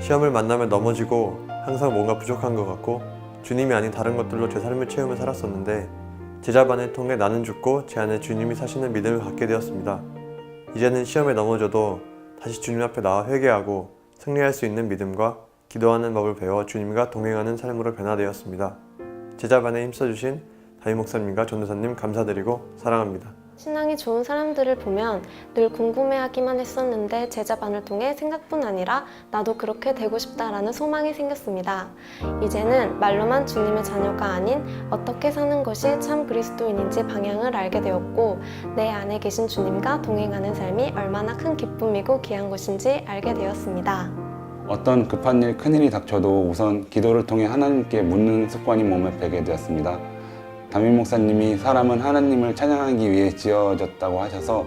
시험을 만나면 넘어지고 항상 뭔가 부족한 것 같고 주님이 아닌 다른 것들로 제 삶을 채우며 살았었는데 제자반을 통해 나는 죽고 제 안에 주님이 사시는 믿음을 갖게 되었습니다. 이제는 시험에 넘어져도 다시 주님 앞에 나와 회개하고 승리할 수 있는 믿음과 기도하는 법을 배워 주님과 동행하는 삶으로 변화되었습니다. 제자반에 힘써주신 담임 목사님과 전도사님 감사드리고 사랑합니다. 신앙이 좋은 사람들을 보면 늘 궁금해하기만 했었는데 제자반을 통해 생각뿐 아니라 나도 그렇게 되고 싶다라는 소망이 생겼습니다. 이제는 말로만 주님의 자녀가 아닌 어떻게 사는 것이 참 그리스도인인지 방향을 알게 되었고 내 안에 계신 주님과 동행하는 삶이 얼마나 큰 기쁨이고 귀한 것인지 알게 되었습니다. 어떤 급한 일, 큰일이 닥쳐도 우선 기도를 통해 하나님께 묻는 습관이 몸에 배게 되었습니다. 담임 목사님이 사람은 하나님을 찬양하기 위해 지어졌다고 하셔서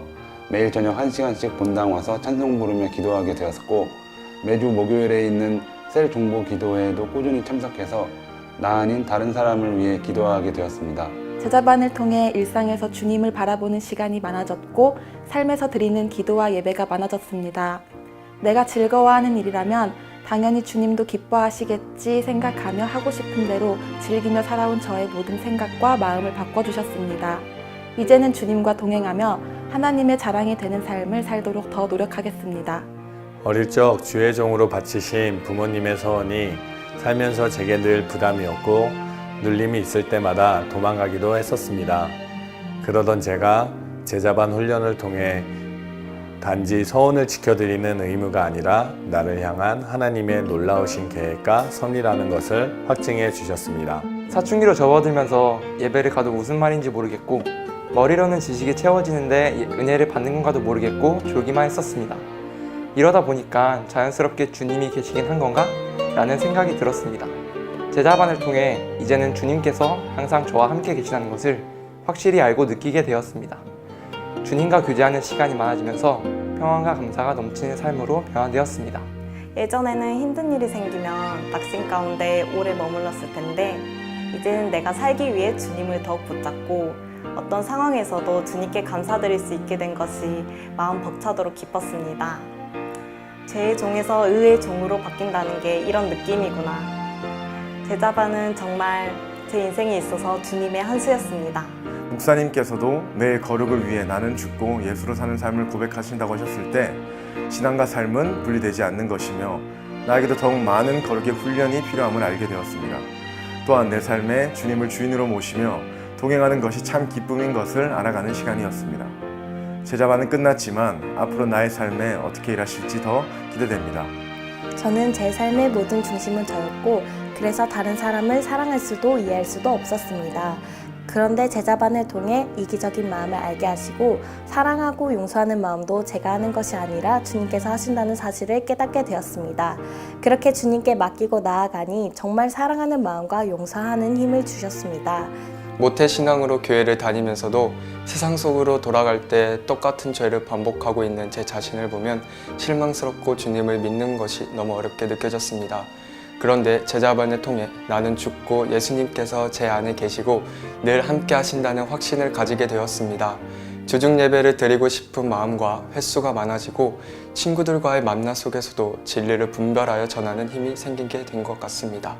매일 저녁 1시간씩 본당 와서 찬송 부르며 기도하게 되었고 매주 목요일에 있는 셀 종보 기도회에도 꾸준히 참석해서 나 아닌 다른 사람을 위해 기도하게 되었습니다. 제자반을 통해 일상에서 주님을 바라보는 시간이 많아졌고 삶에서 드리는 기도와 예배가 많아졌습니다. 내가 즐거워하는 일이라면 당연히 주님도 기뻐하시겠지 생각하며 하고 싶은 대로 즐기며 살아온 저의 모든 생각과 마음을 바꿔주셨습니다. 이제는 주님과 동행하며 하나님의 자랑이 되는 삶을 살도록 더 노력하겠습니다. 어릴 적 주의 종으로 바치신 부모님의 서원이 살면서 제게 늘 부담이었고 눌림이 있을 때마다 도망가기도 했었습니다. 그러던 제가 제자반 훈련을 통해 단지 서원을 지켜드리는 의무가 아니라 나를 향한 하나님의 놀라우신 계획과 섭리라는 것을 확증해 주셨습니다. 사춘기로 접어들면서 예배를 가도 무슨 말인지 모르겠고 머리로는 지식이 채워지는데 은혜를 받는 건가도 모르겠고 졸기만 했었습니다. 이러다 보니까 자연스럽게 주님이 계시긴 한 건가? 라는 생각이 들었습니다. 제자반을 통해 이제는 주님께서 항상 저와 함께 계시다는 것을 확실히 알고 느끼게 되었습니다. 주님과 교제하는 시간이 많아지면서 평안과 감사가 넘치는 삶으로 변화되었습니다. 예전에는 힘든 일이 생기면 낙심 가운데 오래 머물렀을 텐데 이제는 내가 살기 위해 주님을 더욱 붙잡고 어떤 상황에서도 주님께 감사드릴 수 있게 된 것이 마음 벅차도록 기뻤습니다. 죄의 종에서 의의 종으로 바뀐다는 게 이런 느낌이구나. 제자반은 정말 제 인생에 있어서 주님의 한 수였습니다. 목사님께서도 내 거룩을 위해 나는 죽고 예수로 사는 삶을 고백하신다고 하셨을 때 신앙과 삶은 분리되지 않는 것이며 나에게도 더욱 많은 거룩의 훈련이 필요함을 알게 되었습니다. 또한 내 삶에 주님을 주인으로 모시며 동행하는 것이 참 기쁨인 것을 알아가는 시간이었습니다. 제자반은 끝났지만 앞으로 나의 삶에 어떻게 일하실지 더 기대됩니다. 저는 제 삶의 모든 중심은 저였고 그래서 다른 사람을 사랑할 수도 이해할 수도 없었습니다. 그런데 제자반을 통해 이기적인 마음을 알게 하시고 사랑하고 용서하는 마음도 제가 하는 것이 아니라 주님께서 하신다는 사실을 깨닫게 되었습니다. 그렇게 주님께 맡기고 나아가니 정말 사랑하는 마음과 용서하는 힘을 주셨습니다. 모태신앙으로 교회를 다니면서도 세상 속으로 돌아갈 때 똑같은 죄를 반복하고 있는 제 자신을 보면 실망스럽고 주님을 믿는 것이 너무 어렵게 느껴졌습니다. 그런데 제자반을 통해 나는 죽고 예수님께서 제 안에 계시고 늘 함께 하신다는 확신을 가지게 되었습니다. 주중 예배를 드리고 싶은 마음과 횟수가 많아지고 친구들과의 만남 속에서도 진리를 분별하여 전하는 힘이 생기게 된 것 같습니다.